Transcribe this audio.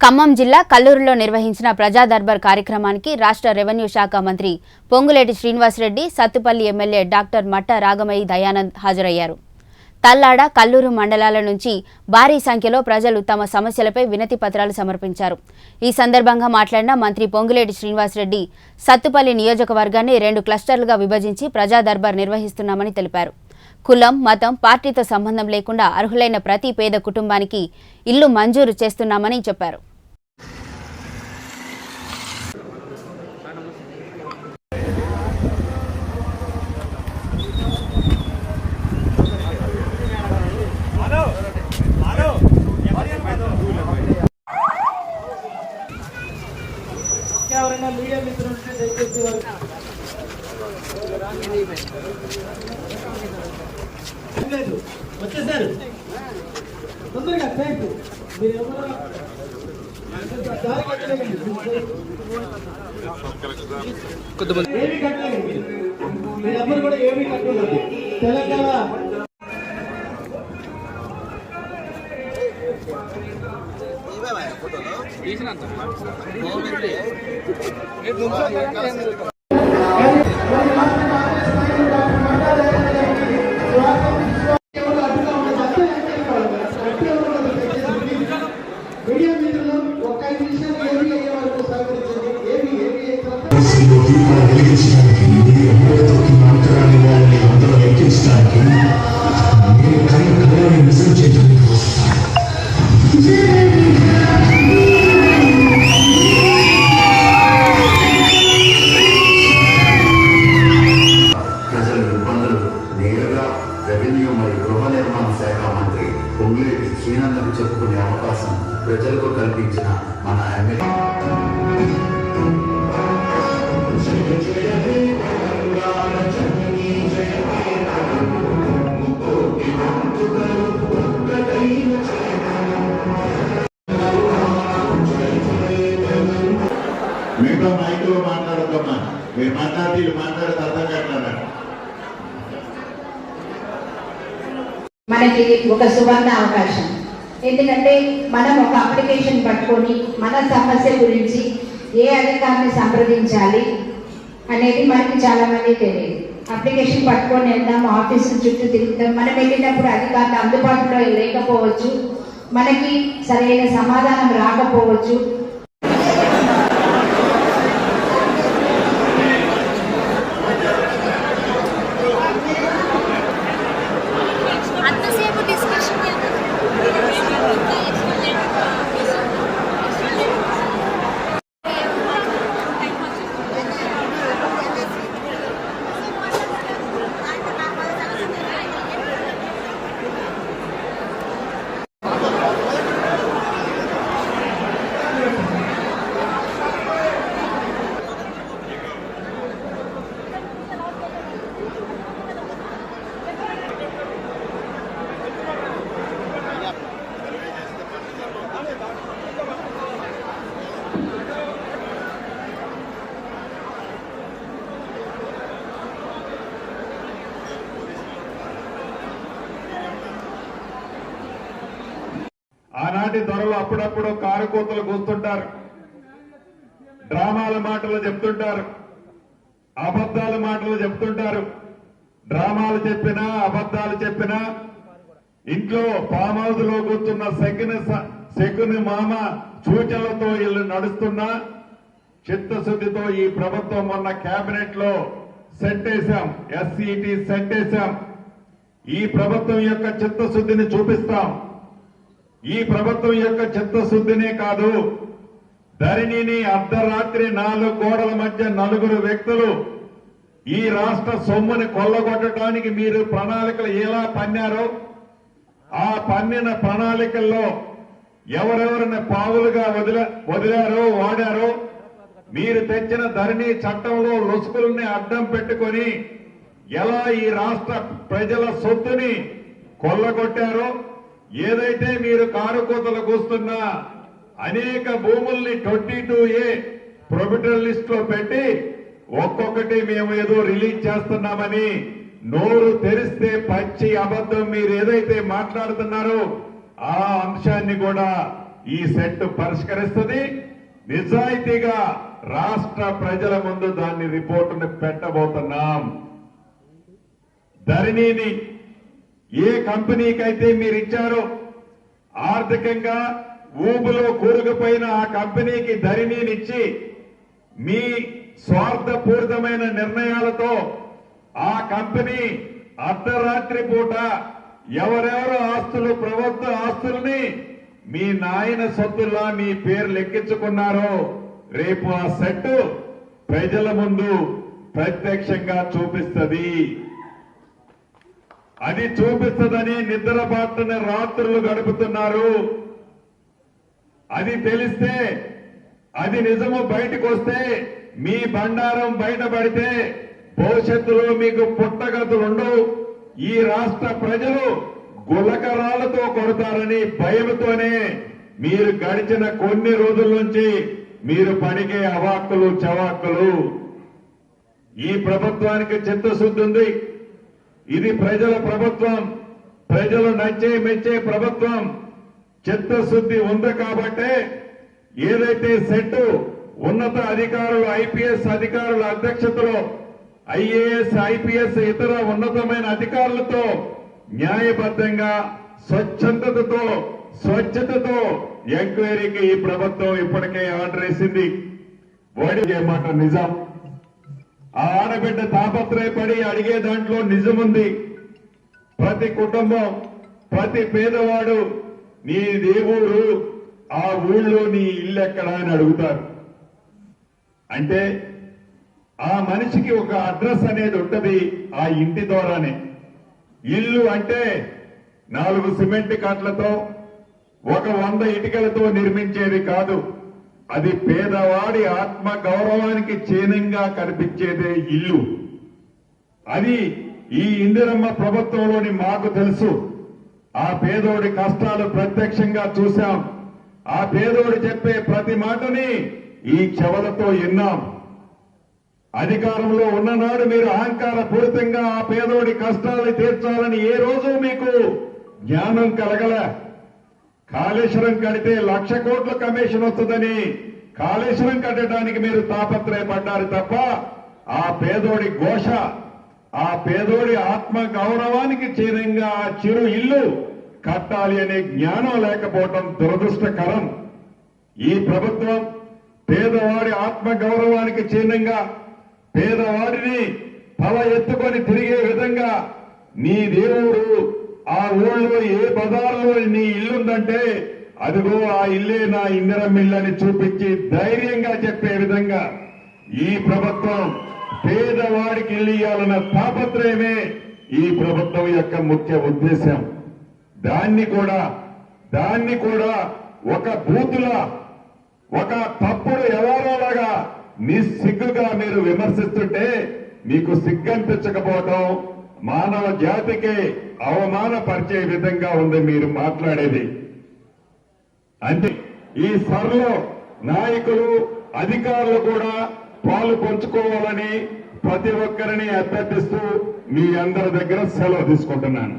ఖమ్మం జిల్లా కల్లూరులో నిర్వహించిన ప్రజా దర్బార్ కార్యక్రమానికి రాష్ట్ర రెవెన్యూ శాఖ మంత్రి పొంగులేటి శ్రీనివాసరెడ్డి, సత్తుపల్లి ఎమ్మెల్యే డాక్టర్ మట్ట రాగమయి దయానంద్ హాజరయ్యారు. తల్లాడ, కల్లూరు మండలాల నుంచి భారీ సంఖ్యలో ప్రజలు తమ సమస్యలపై వినతి పత్రాలు సమర్పించారు. ఈ సందర్భంగా మాట్లాడిన మంత్రి పొంగులేటి శ్రీనివాసరెడ్డి, సత్తుపల్లి నియోజకవర్గాన్ని 2 క్లస్టర్లుగా విభజించి ప్రజా దర్బార్ నిర్వహిస్తున్నామని తెలిపారు. కులం, మతం, పార్టీతో సంబంధం లేకుండా అర్హులైన ప్రతి పేద కుటుంబానికి ఇల్లు మంజూరు చేస్తున్నామని చెప్పారు. వచ్చేసారు తొందరగా థ్యాంక్ యూ. మీరు ఎవరు ఏమి కట్టలేదు, మీరెవరు కూడా ఏమి కట్టలేదు. తెలంగాణ రెవెన్యూ మరియు గృహ నిర్మాణ శాఖ మంత్రి పొంగులేటి శ్రీనివాసరెడ్డి చెప్పుకునే అవకాశం ప్రజలకు కల్పించిన మన ఎమ్మెల్యే మిగతా నాయకులు మాట్లాడద్దమ్మా, మీరు మాట్లాడితే అర్థం కాదు. మనకి ఒక సువర్ణ అవకాశం. ఎందుకంటే మనం ఒక అప్లికేషన్ పట్టుకొని మన సమస్య గురించి ఏ అధికారిని సంప్రదించాలి అనేది మనకి చాలా మంది తెలియదు. అప్లికేషన్ పట్టుకొని వెళ్దాం, ఆఫీసు చుట్టూ తిరుగుతాం. మనం వెళ్ళినప్పుడు అధికారులు అందుబాటులో లేకపోవచ్చు, మనకి సరైన సమాధానం రాకపోవచ్చు. ఆనాటి ధరలు అప్పుడప్పుడు కారుకోతలు కూస్తుంటారు, డ్రామాల మాటలు చెప్తుంటారు, అబద్దాల మాటలు చెప్తుంటారు. డ్రామాలు చెప్పినా అబద్దాలు చెప్పినా ఇంట్లో ఫామ్ హౌస్ లో కూర్చున్న శకుని మామ సూచనలతో ఇల్లు నడుస్తున్నా చిత్తశుద్ధితో ఈ ప్రభుత్వం మొన్న కేబినెట్ లో సెట్ వేశాం, ఎస్సీటీ సెట్ వేశాం. ఈ ప్రభుత్వం యొక్క చిత్తశుద్ధిని చూపిస్తాం. ఈ ప్రభుత్వం యొక్క చిత్తశుద్ధినే కాదు, ధరణిని అర్ధరాత్రి 4 గోడల మధ్య 4 వ్యక్తులు ఈ రాష్ట్ర సొమ్ముని కొల్లగొట్టడానికి మీరు ప్రణాళికలు ఎలా పన్నారో, ఆ పన్నిన ప్రణాళికల్లో ఎవరెవరిని పావులుగా వదిలారో వాడారో, మీరు తెచ్చిన ధరణి చట్టంలో లొసుకుల్ని అడ్డం పెట్టుకొని ఎలా ఈ రాష్ట్ర ప్రజల సొత్తుని కొల్లగొట్టారో, ఏదైతే మీరు కారుకోతలు కూస్తున్న అనేక భూముల్ని 22A ప్రొబిటరీ లిస్ట్ లో పెట్టి ఒక్కొక్కటి మేము ఏదో రిలీజ్ చేస్తున్నామని నోరు తెరిస్తే పచ్చి అబద్ధం మీరు ఏదైతే మాట్లాడుతున్నారో ఆ అంశాన్ని కూడా ఈ సెట్ పరిష్కరిస్తుంది. నిజాయితీగా రాష్ట్ర ప్రజల ముందు దాన్ని రిపోర్టును పెట్టబోతున్నాం. ధరణిని ఏ కంపెనీకైతే మీరు ఇచ్చారో, ఆర్థికంగా ఊబులో కూరుకుపోయిన ఆ కంపెనీకి ధరణినిచ్చి మీ స్వార్థపూరితమైన నిర్ణయాలతో ఆ కంపెనీ అర్ధరాత్రి పూట ఎవరెవరు ఆస్తులు, ప్రభుత్వ ఆస్తుల్ని మీ నాయన సొత్తులా మీ పేరు లెక్కించుకున్నారో రేపు ఆ సెట్ ప్రజల ముందు ప్రత్యక్షంగా చూపిస్తుంది. అది చూపిస్తుందని నిద్రబాటున రాత్రులు గడుపుతున్నారు. అది తెలిస్తే, అది నిజము బయటకు వస్తే, మీ బండారం బయటపడితే భవిష్యత్తులో మీకు పుట్టగతులుండవు. ఈ రాష్ట్ర ప్రజలు గులకరాలతో కొడతారని భయంతోనే మీరు గడిచిన కొన్ని రోజుల నుంచి మీరు పడిగే అవాక్కులు చవాక్కులు. ఈ ప్రభుత్వానికి చిత్తశుద్ధి ఉంది. ఇది ప్రజల ప్రభుత్వం, ప్రజలు నచ్చే మెచ్చే ప్రభుత్వం. చిత్తశుద్ధి ఉంది కాబట్టే ఏదైతే సెట్ ఉన్నత అధికారులు, ఐపీఎస్ అధికారుల అధ్యక్షతలో ఐఏఎస్, ఐపీఎస్ ఇతర ఉన్నతమైన అధికారులతో న్యాయబద్ధంగా స్వచ్ఛతతో ఎంక్వైరీకి ఈ ప్రభుత్వం ఇప్పటికే ఆర్డర్ వేసింది. ఓడిగే మాట నిజం. ఆ ఆడబిడ్డ తాపత్రయపడి అడిగే దాంట్లో నిజముంది. ప్రతి కుటుంబం, ప్రతి పేదవాడు నీ దేవుడు, ఆ ఊళ్ళో నీ ఇల్లు ఎక్కడా అని అడుగుతారు. అంటే ఆ మనిషికి ఒక అడ్రస్ అనేది ఉంటది. ఆ ఇంటి ద్వారానే ఇల్లు అంటే 4 సిమెంట్ కట్లతో, 100 ఇటుకలతో నిర్మించేది కాదు. అది పేదవాడి ఆత్మ గౌరవానికి చిహ్నంగా కనిపించేదే ఇల్లు. అది ఈ ఇందిరమ్మ ప్రభుత్వంలోని మాకు తెలుసు. ఆ పేదోడి కష్టాలు ప్రత్యక్షంగా చూశాం. ఆ పేదోడు చెప్పే ప్రతి మాటని ఈ చెవులతో విన్నాం. అధికారంలో ఉన్ననాడు మీరు అహంకార పూరితంగా ఆ పేదోడి కష్టాలు తీర్చాలని ఏ రోజు మీకు జ్ఞానం కలగల. కాళేశ్వరం కడితే 1,00,000 కోట్ల కమిషన్ వస్తుందని కాళేశ్వరం కట్టడానికి మీరు తాపత్రయపడ్డారు తప్ప ఆ పేదోడి ఘోష, ఆ పేదోడి ఆత్మ గౌరవానికి చిహ్నంగా ఆ చిరు ఇల్లు కట్టాలి అనే జ్ఞానం లేకపోవటం దురదృష్టకరం. ఈ ప్రభుత్వం పేదవాడి ఆత్మ గౌరవానికి చిహ్నంగా పేదవాడిని తల ఎత్తుకొని తిరిగే విధంగా నీ దేవుడు ఆ ఊళ్ళో ఏ బజార్లో నీ ఇల్లుందంటే అదిగో ఆ ఇల్లే నా ఇందిరమ్మ ఇల్లు అని చూపించి ధైర్యంగా చెప్పే విధంగా ఈ ప్రభుత్వం పేదవాడికి ఇల్లు ఇవ్వాలన్న తాపత్రయమే ఈ ప్రభుత్వం యొక్క ముఖ్య ఉద్దేశం. దాన్ని కూడా ఒక బూతులా, ఒక తప్పుడు వ్యవహారాలుగా నిస్సిగ్గుగా మీరు విమర్శిస్తుంటే మీకు సిగ్గనిపించకపోవటం మానవ జాతికి అవమానపరిచే విధంగా ఉంది మీరు మాట్లాడేది. అంటే ఈ సభలో నాయకులు, అధికారులు కూడా పాలు పంచుకోవాలని ప్రతి ఒక్కరిని అభ్యర్థిస్తూ మీ అందరి దగ్గర సెలవు తీసుకుంటున్నాను.